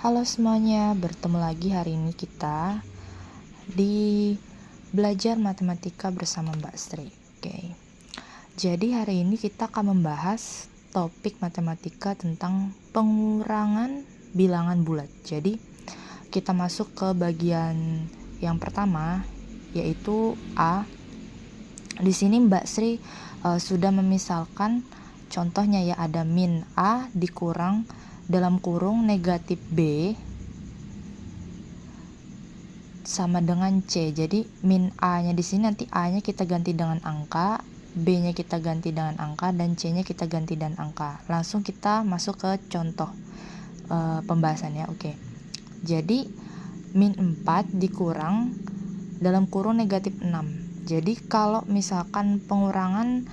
Halo semuanya, bertemu lagi hari ini kita di belajar matematika bersama Mbak Sri. Oke. Jadi hari ini kita akan membahas topik matematika tentang pengurangan bilangan bulat. Jadi kita masuk ke bagian yang pertama, yaitu A. Di sini Mbak Sri sudah memisalkan contohnya ya, ada min A dikurang dalam kurung negatif B sama dengan C. Jadi min A-nya di sini nanti A-nya kita ganti dengan angka, B-nya kita ganti dengan angka, dan C-nya kita ganti dengan angka. Langsung kita masuk ke contoh pembahasannya. Oke. Jadi min 4 dikurang dalam kurung negatif 6. Jadi kalau misalkan pengurangan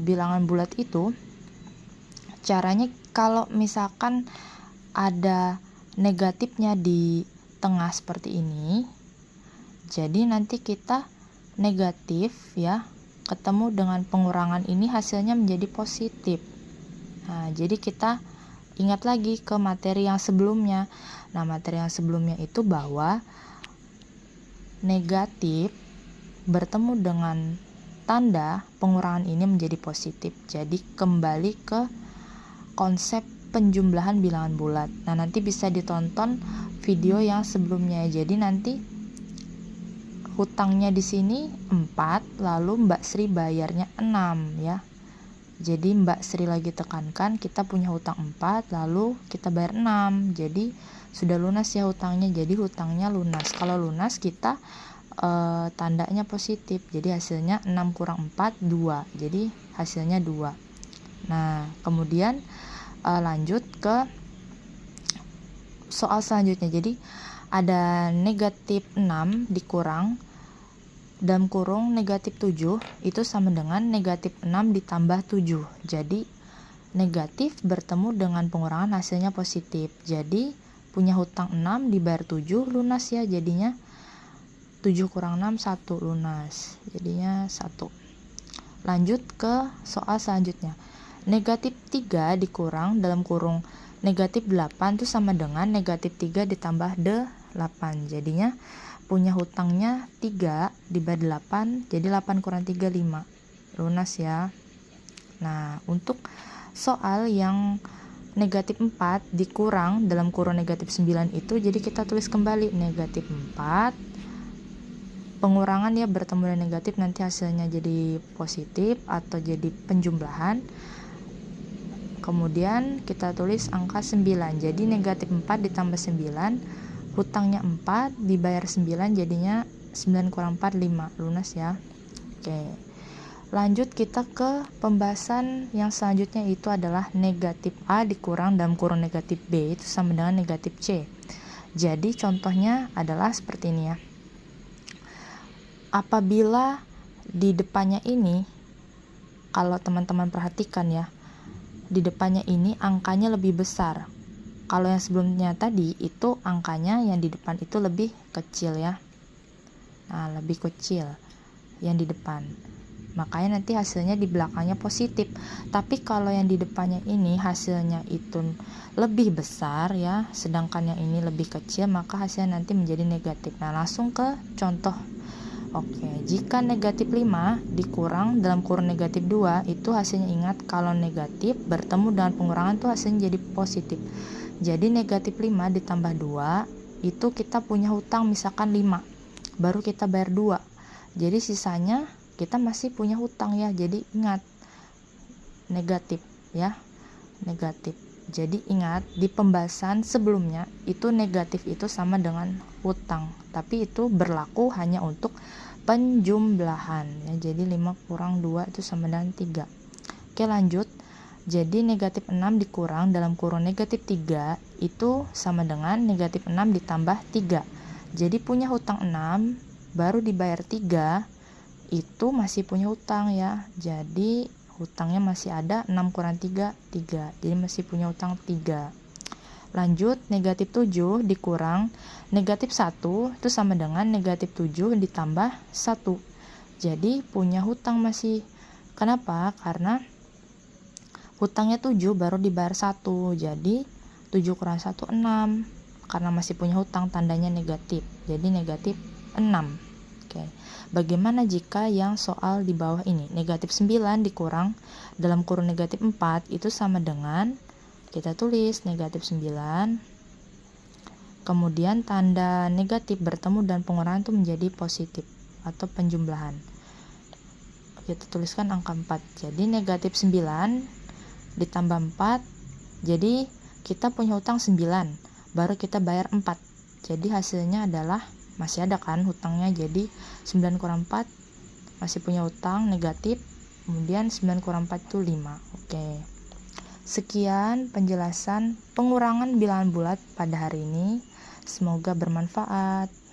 bilangan bulat itu caranya, kalau misalkan ada negatifnya di tengah seperti ini, jadi nanti kita negatif ya, ketemu dengan pengurangan ini hasilnya menjadi positif. Nah, jadi kita ingat lagi ke materi yang sebelumnya. Nah, materi yang sebelumnya itu bahwa negatif bertemu dengan tanda pengurangan ini menjadi positif. Jadi kembali ke konsep penjumlahan bilangan bulat. Nah, nanti bisa ditonton video yang sebelumnya. Jadi nanti hutangnya di sini 4, lalu Mbak Sri bayarnya 6 ya. Jadi Mbak Sri lagi tekankan kita punya hutang 4, lalu kita bayar 6. Jadi sudah lunas ya hutangnya. Jadi hutangnya lunas. Kalau lunas kita tandanya positif. Jadi hasilnya 6 kurang 4, 2. Jadi hasilnya 2. Nah, kemudian lanjut ke soal selanjutnya. Jadi ada negatif 6 dikurang dalam kurung negatif 7 itu sama dengan negatif 6 ditambah 7. Jadi negatif bertemu dengan pengurangan hasilnya positif. Jadi punya hutang 6 dibayar 7 lunas ya, jadinya 7 kurang 6 1 lunas. Jadinya 1. Lanjut ke soal selanjutnya. Negatif 3 dikurang dalam kurung negatif 8 itu sama dengan negatif 3 ditambah 8. Jadinya punya hutangnya 3 dibayar 8, jadi 8 kurang 3 5. Lunas ya. Nah, untuk soal yang negatif 4 dikurang dalam kurung negatif 9 itu, jadi kita tulis kembali negatif 4 pengurangan ya, bertemu dengan negatif, nanti hasilnya jadi positif atau jadi penjumlahan. Kemudian kita tulis angka 9. Jadi negatif 4 ditambah 9, hutangnya 4 dibayar 9, jadinya 9 kurang 4 5. Lunas ya. Oke. Lanjut kita ke pembahasan yang selanjutnya, itu adalah negatif A dikurang dalam kurung negatif B itu sama dengan negatif C. Jadi contohnya adalah seperti ini ya. Apabila di depannya ini, kalau teman-teman perhatikan ya, di depannya ini angkanya lebih besar. Kalau yang sebelumnya tadi itu angkanya yang di depan itu lebih kecil ya. Nah, lebih kecil yang di depan. Makanya nanti hasilnya di belakangnya positif. Tapi kalau yang di depannya ini hasilnya itu lebih besar ya, sedangkan yang ini lebih kecil, maka hasilnya nanti menjadi negatif. Nah, langsung ke contoh. Oke, jika negatif 5 dikurang dalam kurung negatif 2, itu hasilnya, ingat kalau negatif bertemu dengan pengurangan itu hasilnya jadi positif. Jadi negatif 5 ditambah 2, itu kita punya hutang misalkan 5, baru kita bayar 2. Jadi sisanya kita masih punya hutang ya, jadi ingat negatif ya, negatif. Jadi ingat di pembahasan sebelumnya itu negatif itu sama dengan hutang, tapi itu berlaku hanya untuk penjumlahan ya. Jadi 5 kurang 2 itu sama dengan 3. Oke, lanjut. Jadi negatif 6 dikurang dalam kurung negatif 3 itu sama dengan negatif 6 ditambah 3. Jadi punya hutang 6 baru dibayar 3, itu masih punya hutang ya. Jadi hutangnya masih ada, 6 kurang 3 3. Jadi masih punya hutang 3. Lanjut, negatif 7 dikurang negatif 1 itu sama dengan negatif 7 ditambah 1. Jadi punya hutang masih. Kenapa? Karena hutangnya 7 baru dibayar 1. Jadi 7 kurang 1 6. karena masih punya hutang tandanya negatif, jadi negatif 6. Oke. Bagaimana jika yang soal di bawah ini? Negatif 9 dikurang dalam kurung negatif 4 itu sama dengan, kita tulis negatif 9, kemudian tanda negatif bertemu dan pengurangan itu menjadi positif atau penjumlahan. Kita tuliskan angka 4. Jadi negatif 9 ditambah 4, jadi kita punya hutang 9, baru kita bayar 4. Jadi hasilnya adalah masih ada kan hutangnya, jadi 9 kurang 4 masih punya hutang negatif, kemudian 9 kurang 4 itu 5. Oke. Sekian penjelasan pengurangan bilangan bulat pada hari ini. Semoga bermanfaat.